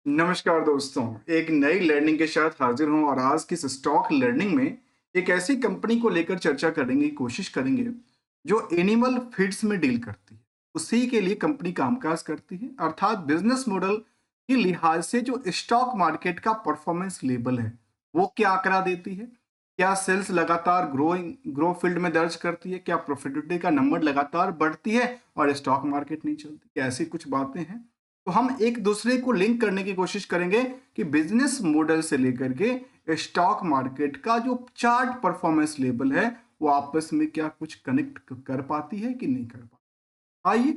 नमस्कार दोस्तों, एक नई लर्निंग के साथ हाजिर हूं और आज की इस स्टॉक लर्निंग में एक ऐसी कंपनी को लेकर चर्चा करने की कोशिश करेंगे जो एनिमल फीड्स में डील करती है। उसी के लिए कंपनी कामकाज करती है, अर्थात बिजनेस मॉडल के लिहाज से जो स्टॉक मार्केट का परफॉर्मेंस लेवल है वो क्या आंकड़ा देती है। क्या सेल्स लगातार ग्रो फील्ड में दर्ज करती है, क्या प्रॉफिटेबिलिटी का नंबर लगातार बढ़ती है और स्टॉक मार्केट नहीं चलती, क्या ऐसी कुछ बातें हैं। तो हम एक दूसरे को लिंक करने की कोशिश करेंगे कि बिजनेस मॉडल से लेकर के स्टॉक मार्केट का जो चार्ट परफॉर्मेंस लेवल है वो आपस में क्या कुछ कनेक्ट कर पाती है कि नहीं कर पाती। आइए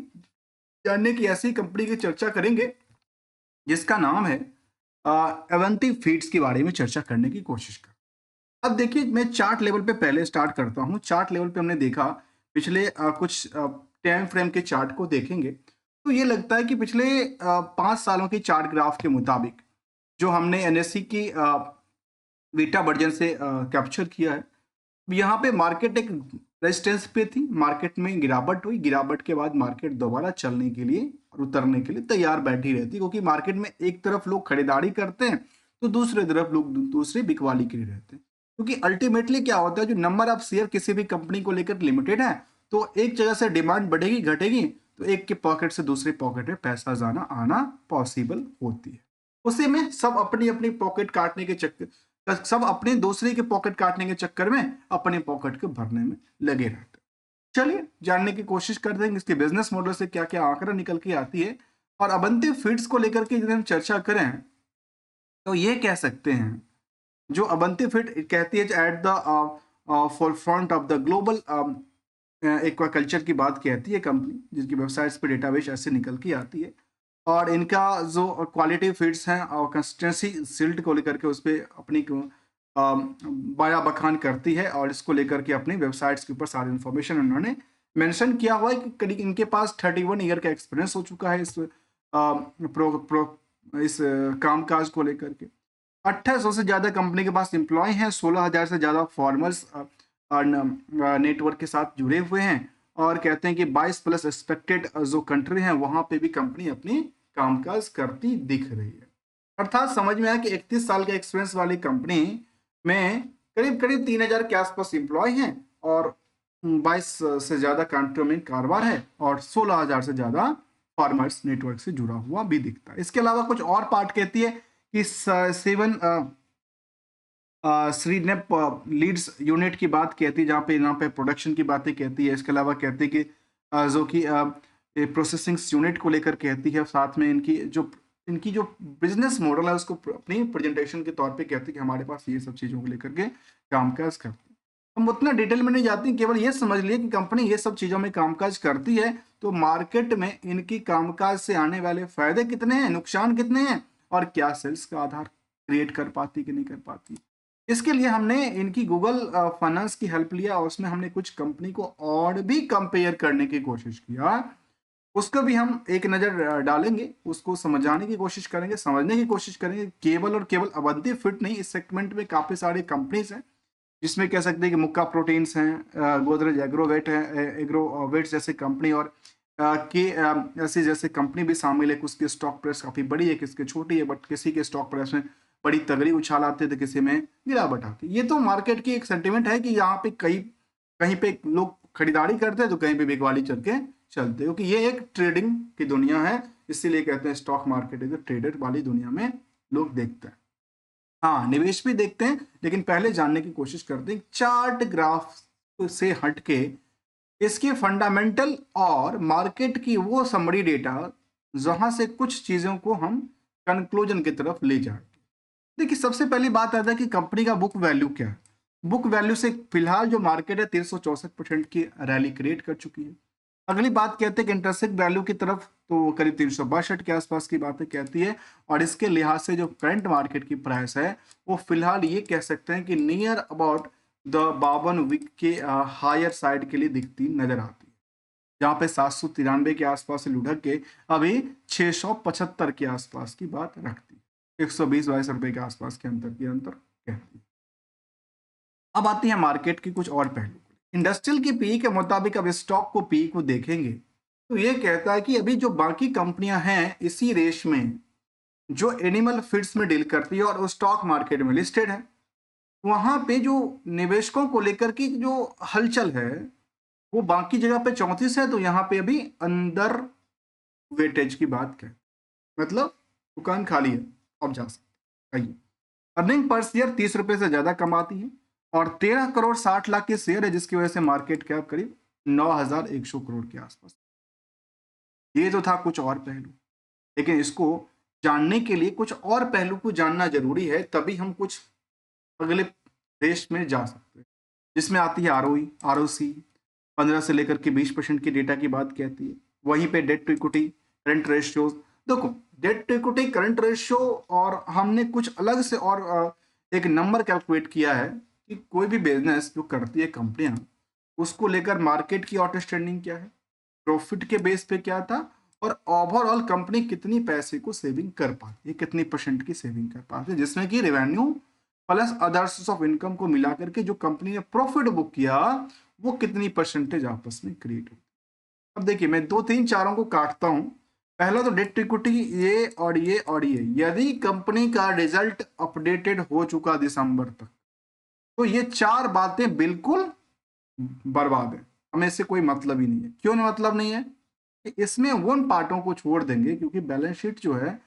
जानने की ऐसी कंपनी की चर्चा करेंगे जिसका नाम है अवंती फीड्स के बारे में चर्चा करने की कोशिश कर। अब देखिए, मैं चार्ट लेवल पे पहले स्टार्ट करता हूँ। चार्ट लेवल पे हमने देखा पिछले कुछ टाइम फ्रेम के चार्ट को देखेंगे तो ये लगता है कि पिछले 5 सालों की चार्ट ग्राफ के मुताबिक जो हमने एनएससी की बीटा वर्जन से कैप्चर किया है, यहाँ पे मार्केट एक रेजिस्टेंस पे थी। मार्केट में गिरावट हुई, गिरावट के बाद मार्केट दोबारा चलने के लिए और उतरने के लिए तैयार बैठी रहती, क्योंकि मार्केट में एक तरफ लोग खरीदारी करते हैं तो दूसरे तरफ लोग दूसरे बिकवाली के लिए रहते हैं। क्योंकि अल्टीमेटली क्या होता है, जो नंबर ऑफ शेयर किसी भी कंपनी को लेकर लिमिटेड है, तो एक जगह से डिमांड बढ़ेगी घटेगी तो एक के पॉकेट से दूसरे पॉकेट में पैसा जाना आना पॉसिबल होती है। उसी में सब अपनी अपनी पॉकेट काटने के चक्कर, सब अपने दूसरे के पॉकेट काटने के चक्कर में अपने पॉकेट को भरने में लगे रहते हैं। चलिए जानने की कोशिश करते हैं इसके बिजनेस मॉडल से क्या क्या आंकड़ा निकल के आती है। और अवंती फीड्स को लेकर के यदि हम चर्चा करें तो ये कह सकते हैं, जो अवंती फीड कहती है at the forefront of the global aquaculture की बात कहती है कंपनी, जिनकी वेबसाइट्स पे डेटाबेस ऐसे निकल के आती है। और इनका जो क्वालिटी फीड्स हैं और कंसिस्टेंसी सिल्ट को लेकर के उस पर अपनी बया बखान करती है और इसको लेकर के अपनी वेबसाइट्स के ऊपर सारी इन्फॉर्मेशन उन्होंने मेंशन किया हुआ है कि करीब इनके पास 31 ईयर का एक्सपीरियंस हो चुका है इस कामकाज को लेकर के। 2800 से ज़्यादा कंपनी के पास एम्प्लॉय हैं, 16,000 से ज़्यादा फॉर्मर्स नेटवर्क के साथ जुड़े हुए हैं। और कहते हैं कि 22 प्लस एक्सपेक्टेड जो कंट्री हैं वहाँ पे भी कंपनी अपनी कामकाज करती दिख रही है। अर्थात समझ में आया कि 31 साल के एक्सपीरियंस वाली कंपनी में करीब करीब 3,000 के आसपास एम्प्लॉय हैं और 22 से ज़्यादा कंट्रियों में कारोबार है और 16,000 से ज़्यादा फार्मर्स नेटवर्क से जुड़ा हुआ भी दिखता है। इसके अलावा कुछ और पार्ट कहती है कि 7 श्रीनेप लीड्स यूनिट की बात कहती है, जहाँ पे यहाँ पे प्रोडक्शन की बातें कहती है। इसके अलावा कहती है कि जो कि प्रोसेसिंग यूनिट को लेकर कहती है। साथ में इनकी जो बिजनेस मॉडल है उसको अपनी प्रेजेंटेशन के तौर पे कहती है कि हमारे पास ये सब चीज़ों को लेकर के कामकाज करती है। हम उतना डिटेल में नहीं जाती, केवल ये समझ लिए कि कंपनी ये सब चीज़ों में कामकाज करती है तो मार्केट में इनकी कामकाज से आने वाले फायदे कितने हैं, नुकसान कितने हैं और क्या सेल्स का आधार क्रिएट कर पाती कि नहीं कर पाती। इसके लिए हमने इनकी गूगल फाइनेंस की हेल्प लिया और उसमें हमने कुछ कंपनी को और भी कंपेयर करने की कोशिश किया। उसको भी हम एक नज़र डालेंगे, उसको समझाने की कोशिश करेंगे, समझने की कोशिश करेंगे। केवल और केवल अवंती फिट नहीं, इस सेगमेंट में काफ़ी सारी कंपनीज हैं जिसमें कह सकते हैं कि मुक्का प्रोटीन्स हैं, गोदरेज एग्रोवेट है, एग्रोवेट जैसे कंपनी और ऐसी जैसे कंपनी भी शामिल है। उसकी स्टॉक प्राइस काफ़ी बड़ी है, किसकी छोटी है, बट किसी के स्टॉक प्राइस में बड़ी तगड़ी उछाल आते थे, किसी में गिरावट आती। ये तो मार्केट की एक सेंटिमेंट है कि यहाँ पे कहीं कहीं पे लोग खरीदारी करते हैं तो कहीं पे बिकवाली चल के चलते, क्योंकि ये एक ट्रेडिंग की दुनिया है। इसीलिए कहते हैं स्टॉक मार्केट इज ट्रेडेड वाली दुनिया में लोग देखते हैं। हाँ, निवेश भी देखते हैं, लेकिन पहले जानने की कोशिश करते हैं चार्ट ग्राफ से हटके इसके फंडामेंटल और मार्केट की वो समरी डेटा जहां से कुछ चीजों को हम कंक्लूजन की तरफ ले जाएंगे। देखिए, सबसे पहली बात आता है कि कंपनी का बुक वैल्यू क्या है। बुक वैल्यू से फिलहाल जो मार्केट है 364% की रैली क्रिएट कर चुकी है। अगली बात कहते हैं कि इंटरेंसिक वैल्यू की तरफ, तो करीब 362 के आसपास की बातें कहती है। और इसके लिहाज से जो करंट मार्केट की प्राइस है वो फिलहाल ये कह सकते हैं कि नियर अबाउट द 52 वीक के हायर साइड के लिए दिखती नजर आती है, जहाँ पे 793 के आसपास से लुढ़क के अभी 675 के आसपास की बात रखती है। 120-22 रुपए के आसपास के अंतर कहती है। अब आती है मार्केट की कुछ और पहलू। इंडस्ट्रियल की पी के मुताबिक अब स्टॉक को पी को देखेंगे तो ये कहता है कि अभी जो बाकी कंपनियां हैं इसी रेस में जो एनिमल फीड्स में डील करती है और वो स्टॉक मार्केट में लिस्टेड है, वहां पे जो निवेशकों को लेकर की जो हलचल है वो बाकी जगह पे 34 है, तो यहाँ पे अभी अंदर वेटेज की बात करें, मतलब दुकान खाली है, अब जा सकते हैं। अर्निंग पर शेयर 30 रुपए से ज्यादा कमाती है और 13 करोड़ 60 लाख के शेयर है, जिसकी वजह से मार्केट कैप करीब 9,100 करोड़ के आसपास। ये तो था कुछ और पहलू, लेकिन इसको जानने के लिए कुछ और पहलू को जानना जरूरी है, तभी हम कुछ अगले देश में जा सकते हैं, जिसमें आती है आरओई, आरओसी 15 से लेकर के 20% की डेटा की बात कहती है। वहीं पे debt to equity, current ratios, देखो debt to equity, current ratio, और हमने कुछ अलग से और एक नंबर कैलकुलेट किया है कि कोई भी बिजनेस जो करती है कंपनियां, उसको लेकर मार्केट की आउटस्टैंडिंग क्या है, प्रॉफिट के बेस पे क्या था, और ओवरऑल कंपनी कितनी पैसे को सेविंग कर पाती है, कितनी परसेंट की सेविंग कर पाती है, जिसमें कि revenue plus other source of income को मिला करके जो कंपनी ने प्रॉफिट बुक किया वो कितनी परसेंटेज आपस में क्रिएट हुई। अब देखिए मैं दो तीन चारों को काटता हूं। पहला तो डेट इक्विटी, ये और ये और ये, यदि कंपनी का रिजल्ट अपडेटेड हो चुका दिसंबर तक, तो ये चार बातें बिल्कुल बर्बाद है, हमें इससे कोई मतलब ही नहीं है। क्यों नहीं मतलब नहीं है? इसमें उन पार्टों को छोड़ देंगे क्योंकि बैलेंस शीट जो है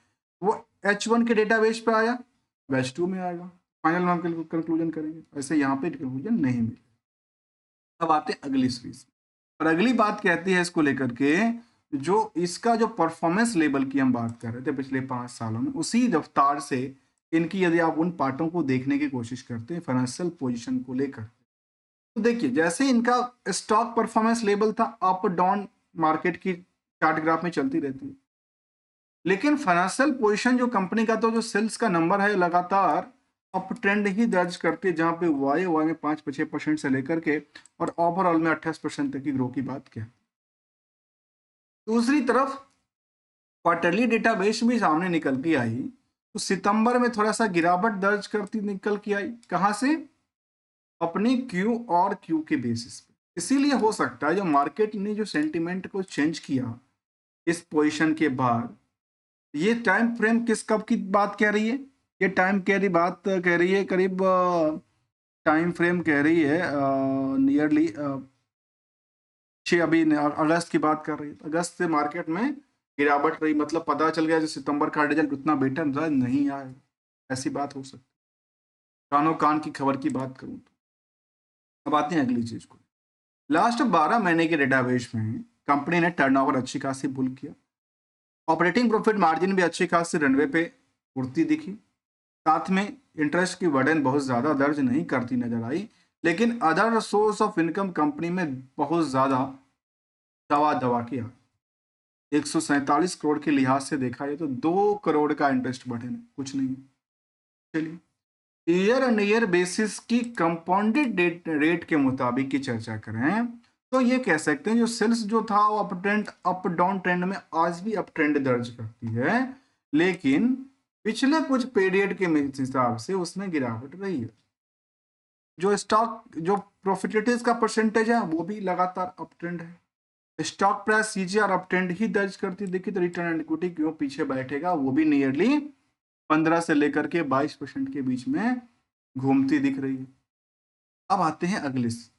वो H1 के डेटाबेस पे आया, H2 में आएगा, फाइनल में हम कंक्लूजन करेंगे, ऐसे यहाँ पे कंक्लूजन नहीं मिलेगा। अब आते हैं अगली सीरीज, और अगली बात कहती है इसको लेकर के, जो इसका जो परफॉर्मेंस लेवल की हम बात कर रहे थे पिछले 5 सालों में, उसी रफ्तार से इनकी यदि आप उन पार्टों को देखने की कोशिश करते हैं फाइनेंशियल पोजीशन को लेकर, तो देखिए जैसे इनका स्टॉक परफॉर्मेंस लेवल था, अप डाउन मार्केट की चार्ट ग्राफ में चलती रहती है, लेकिन फाइनेंशियल पोजीशन जो कंपनी का, तो जो सेल्स का नंबर है लगातार अप ट्रेंड ही दर्ज करती है, जहां पे वाई में 5-6% से लेकर के और ओवरऑल में 28% तक की ग्रो की बात किया। दूसरी तरफ क्वार्टरली डेटाबेस भी सामने निकल के आई, तो सितंबर में थोड़ा सा गिरावट दर्ज करती निकल के आई, कहां से? अपनी क्यू और क्यू के बेसिस पे। इसीलिए हो सकता है जो मार्केट ने जो सेंटिमेंट को चेंज किया इस पोजीशन के बाद, ये टाइम फ्रेम किस कब की बात कह रही है? ये टाइम कह रही बात कह रही है करीब, टाइम फ्रेम कह रही है नियरली 6, अभी अगस्त की बात कर रही है। अगस्त से मार्केट में गिरावट रही, मतलब पता चल गया जो सितंबर का रिजल्ट उतना बेटर नहीं आया, ऐसी बात हो सकती। कानो कान की खबर की बात करूं तो अब आते हैं अगली चीज को। लास्ट 12 महीने के डेटाबेस में कंपनी ने टर्नओवर अच्छी खासी पुल किया, ऑपरेटिंग प्रॉफिट मार्जिन भी अच्छी खासी रनवे पे उड़ती दिखी, साथ में इंटरेस्ट की बर्डन बहुत ज्यादा दर्ज नहीं करती नजर आई, लेकिन other source of income company में बहुत ज्यादा दवा दवा किया। 147 करोड़ के लिहाज से देखा जाए तो 2 करोड़ का इंटरेस्ट बढ़े नहीं, कुछ नहीं है। चलिए ईयर एंड ईयर बेसिस की कंपाउंडेड रेट के मुताबिक की चर्चा करें, तो ये कह सकते हैं जो सेल्स जो था वो अप डाउन ट्रेंड में आज भी अप ट्रेंड दर्ज करती है, लेकिन पिछले कुछ पीरियड के हिसाब से उसमें गिरावट रही है। जो स्टॉक जो प्रॉफिटेज का परसेंटेज है वो भी लगातार अप ट्रेंड है। Stock price CGR up trend ही दर्ज करती दिखी, तो रिटर्न ऑन इक्विटी क्यों पीछे बैठेगा, वो भी नियरली 15 से लेकर के 22% के बीच में घूमती दिख रही है। अब आते हैं अगले से,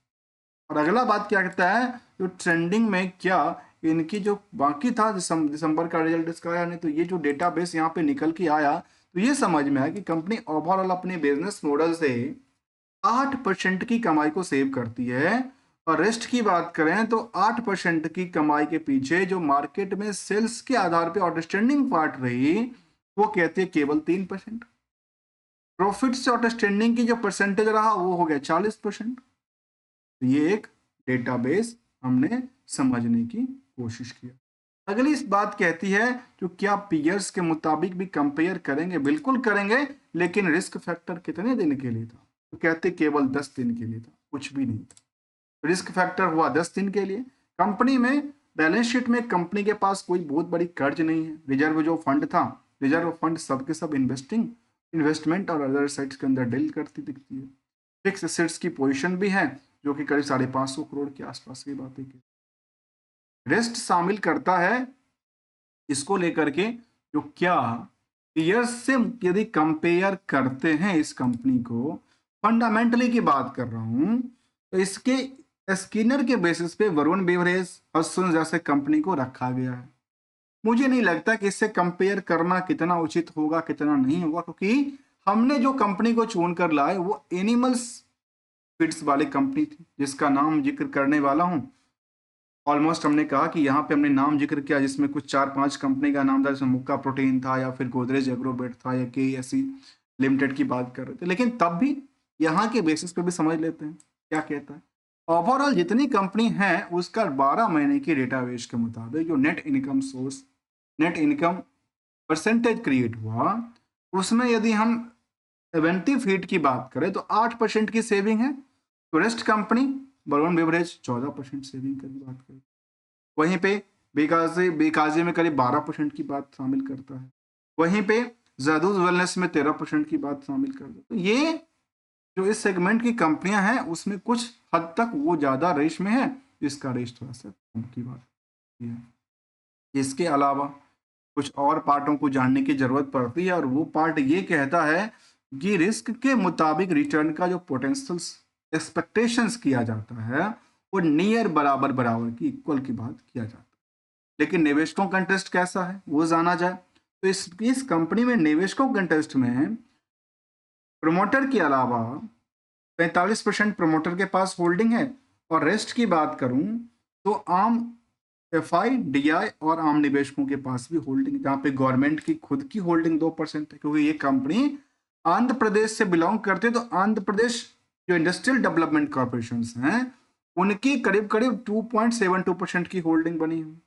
और अगला बात क्या कहता है, जो ट्रेंडिंग में क्या इनकी जो बाकी था दिसंबर का रिजल्ट इसका आया नहीं, तो ये जो डेटाबेस यहाँ पे निकल के आया, तो ये समझ में आया कि कंपनी ओवरऑल अपने बिजनेस मॉडल से 8% की कमाई को सेव करती है, और रेस्ट की बात करें तो 8% की कमाई के पीछे जो मार्केट में सेल्स के आधार पे आउटस्टैंडिंग पार्ट रही, वो कहती है केवल 3%। प्रॉफिट से आउटस्टैंडिंग की जो परसेंटेज रहा वो हो गया 40%। तो ये एक डेटाबेस हमने समझने की कोशिश किया। अगली इस बात कहती है जो क्या पीयर्स के मुताबिक भी कंपेयर करेंगे? बिल्कुल करेंगे, लेकिन रिस्क फैक्टर कितने दिन के लिए था? तो कहते केवल 10 दिन के लिए था, कुछ भी नहीं था। रिस्क फैक्टर हुआ 10 दिन के लिए। कंपनी में बैलेंस शीट में कंपनी के पास कोई बहुत बड़ी कर्ज नहीं है। रिजर्व जो फंड था, रिजर्व फंड सबके सब इन्वेस्टमेंट और अदर साइट्स के अंदर डील करती दिखती है। फिक्स एसेट्स की पोजीशन भी है जो कि करीब 550 करोड़ के आसपास की बातें की। रेस्ट शामिल करता है इसको लेकर के जो क्या पीयर्स से यदि कंपेयर करते हैं इस कंपनी को, फंडामेंटली की बात कर रहा हूं, तो इसके स्किनर के बेसिस पे वरुण बेवरेज, हत्सुन जैसे कंपनी को रखा गया है। मुझे नहीं लगता कि इससे कंपेयर करना कितना उचित होगा कितना नहीं होगा, क्योंकि हमने जो कंपनी को चुन कर लाए वो एनिमल्स फीड्स वाली कंपनी थी, जिसका नाम जिक्र करने वाला हूं। ऑलमोस्ट हमने कहा कि यहाँ पे हमने नाम जिक्र किया जिसमें कुछ 4-5 कंपनी का नाम था, जिसमें मुक्का प्रोटीन था या फिर गोदरेज एग्रोवेट था या के लिमिटेड की बात कर रहे थे। लेकिन तब भी यहाँ के बेसिस पे भी समझ लेते हैं क्या कहता है। ओवरऑल जितनी कंपनी है उसका 12 महीने की डेटाबेस के मुताबिक जो नेट इनकम परसेंटेज क्रिएट हुआ, उसमें यदि हम 70 फीट की बात करें तो 8% की सेविंग है। टूरिस्ट कंपनी बलवन बेवरेज 14% सेविंग की बात करें। वहीं पे बेकाजी में करीब 12% की बात शामिल करता है। वहीं पे जादूज वेलनेस में 13% की बात शामिल करता है। तो ये जो इस सेगमेंट की कंपनियां हैं उसमें कुछ हद तक वो ज़्यादा रेस में है, इसका रेस थोड़ा सा कम की बात है। इसके अलावा कुछ और पार्टों को जानने की जरूरत पड़ती है, और वो पार्ट ये कहता है कि रिस्क के मुताबिक रिटर्न का जो पोटेंशियल एक्सपेक्टेशंस किया जाता है वो नियर बराबर बराबर की इक्वल की बात किया जाता है। लेकिन निवेशकों का इंटरेस्ट कैसा है वो जाना जाए, तो इस कंपनी में निवेशकों के इंटरेस्ट में प्रमोटर के अलावा 45% प्रमोटर के पास होल्डिंग है, और रेस्ट की बात करूं तो आम एफआई डीआई और आम निवेशकों के पास भी होल्डिंग, जहां पे गवर्नमेंट की खुद की होल्डिंग 2% है, क्योंकि ये कंपनी आंध्र प्रदेश से बिलोंग करते हैं। तो आंध्र प्रदेश जो इंडस्ट्रियल डेवलपमेंट कॉर्पोरेशन हैं उनकी करीब करीब 2.72% की होल्डिंग बनी हुई।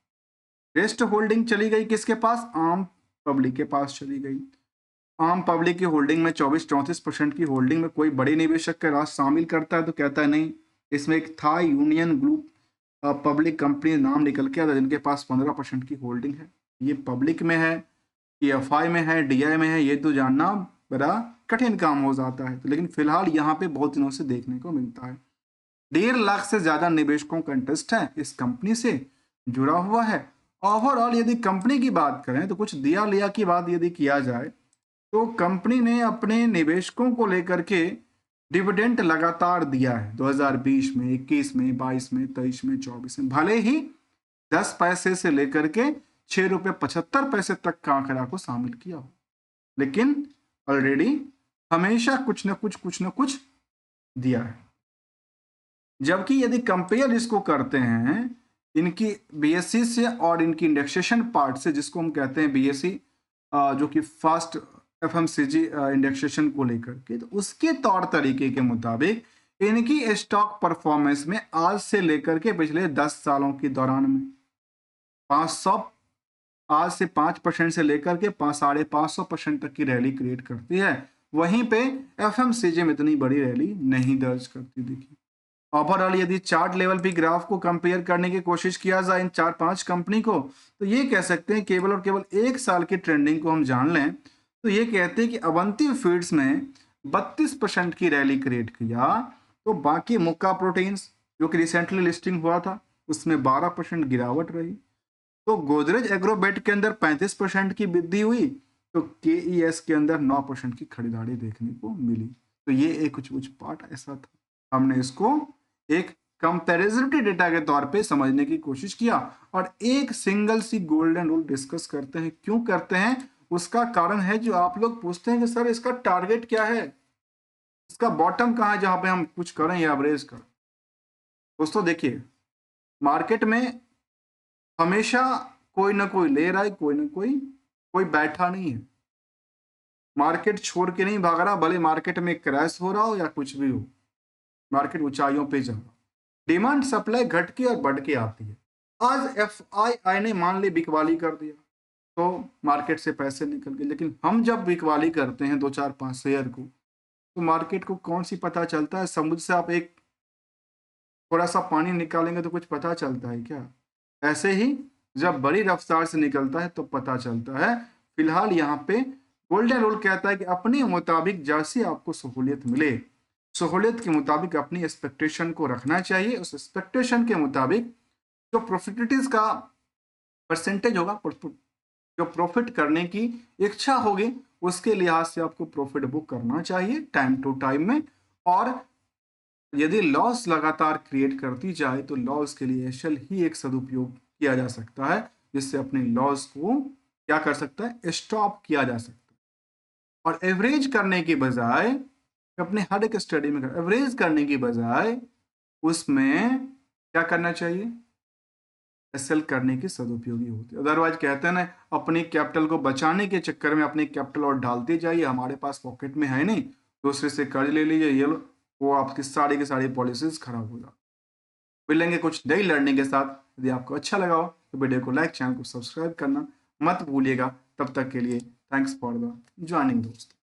रेस्ट होल्डिंग चली गई किसके पास? आम पब्लिक के पास चली गई। आम पब्लिक की होल्डिंग में 24-34% की होल्डिंग में कोई बड़े निवेशक का राज शामिल करता है तो कहता है नहीं, इसमें एक था यूनियन ग्रुप पब्लिक कंपनी नाम निकल के आता जिनके पास 15% की होल्डिंग है। ये पब्लिक में है, ये एफआई में है, डीआई में है, ये तो जानना बड़ा कठिन काम हो जाता है। तो लेकिन फिलहाल यहाँ पे बहुत दिनों से देखने को मिलता है 1.5 लाख से ज्यादा निवेशकों का इंटरेस्ट है इस कंपनी से जुड़ा हुआ है। ओवरऑल यदि कंपनी की बात करें तो कुछ दिया लिया की बात यदि किया जाए तो कंपनी ने अपने निवेशकों को लेकर के डिविडेंड लगातार दिया है 2020 में, 21 में, 22 में, 23 में, 24 में, भले ही 10 पैसे से लेकर के 6.75 रुपए तक का आंकड़ा को शामिल किया हो, लेकिन ऑलरेडी हमेशा कुछ न कुछ दिया है। जबकि यदि कंपेयर इसको करते हैं इनकी बीएससी से और इनकी इंडेक्सेशन पार्ट से, जिसको हम कहते हैं बीएससी जो कि फास्ट एफएमसीजी इंडेक्सेशन को लेकर के, तो उसके तौर तरीके के मुताबिक इनकी स्टॉक परफॉर्मेंस में आज से लेकर के पिछले 10 सालों के दौरान में 500 आज से 5% से लेकर के 550% तक की रैली क्रिएट करती है। वहीं पे एफएमसीजी में इतनी बड़ी रैली नहीं दर्ज करती देखिए। ओवरऑल यदि चार्ट लेवल पे ग्राफ को कंपेयर करने की कोशिश किया जाए इन 4-5 कंपनी को, तो ये कह सकते हैं केवल और केवल 1 साल की ट्रेंडिंग को हम जान लें तो ये कहते हैं कि अवंती फीड्स ने 32% की रैली क्रिएट किया, तो बाकी मुक्का प्रोटीन्स जो कि रिसेंटली लिस्टिंग हुआ था उसमें 12% गिरावट रही। तो गोदरेज एग्रोवेट के अंदर 35% की वृद्धि हुई, तो के के अंदर 9% की खरीदारी देखने को मिली। तो ये एक कुछ पार्ट ऐसा था, हमने इसको एक कंपैरेटिव डेटा के तौर पे समझने की कोशिश किया और एक single c golden rule discuss करते हैं। क्यों करते हैं उसका कारण है जो आप लोग पूछते हैं कि सर इसका टारगेट क्या है, इसका बॉटम कहाँ है जहां पे हम कुछ करें या एवरेज करें। दोस्तों देखिए, मार्केट में हमेशा कोई ना कोई ले रहा है, कोई ना कोई बैठा नहीं है। मार्केट छोड़ के नहीं भाग रहा, भले मार्केट में क्रैश हो रहा हो या कुछ भी हो, मार्केट ऊंचाइयों पे जा रहा। डिमांड सप्लाई घट के और बढ़ के आती है। आज एफआईआई ने मान ली बिकवाली कर दिया तो मार्केट से पैसे निकल गए, लेकिन हम जब बिकवाली करते हैं 2-4-5 शेयर को तो मार्केट को कौन सी पता चलता है? समुद्र से आप एक थोड़ा सा पानी निकालेंगे तो कुछ पता चलता है क्या? ऐसे ही जब बड़ी रफ्तार से निकलता है तो पता चलता है। फिलहाल यहाँ पे गोल्डन रूल कहता है कि अपने मुताबिक जैसी आपको सहूलियत मिले, सहूलियत के मुताबिक अपनी एक्सपेक्टेशन को रखना चाहिए। उस एक्सपेक्टेशन के मुताबिक जो प्रॉफिटिलिटीज का परसेंटेज होगा, जो प्रॉफिट करने की इच्छा होगी उसके लिहाज से आपको प्रॉफिट बुक करना चाहिए टाइम टू टाइम में। और यदि लॉस लगातार क्रिएट करती जाए तो लॉस के लिए एशल ही एक सदुपयोग किया जा सकता है, जिससे अपने लॉस को क्या कर सकता है, स्टॉप किया जा सकता है। और एवरेज करने की बजाय, अपने हर एक स्टडी में एवरेज करने की बजाय उसमें क्या करना चाहिए, एसएल करने की सदुपयोगी होती है। अदरवाइज कहते हैं ना, अपनी कैपिटल को बचाने के चक्कर में अपनी कैपिटल और डालते जाइए, हमारे पास पॉकेट में है नहीं, दूसरे से कर्ज ले लीजिए, ये लो, वो आपकी सारी की सारी पॉलिसीज खराब हो जाती। मिलेंगे कुछ नई लर्निंग के साथ। यदि आपको अच्छा लगा हो तो वीडियो को लाइक, चैनल को सब्सक्राइब करना मत भूलिएगा। तब तक के लिए थैंक्स फॉर द ज्वाइनिंग दोस्त।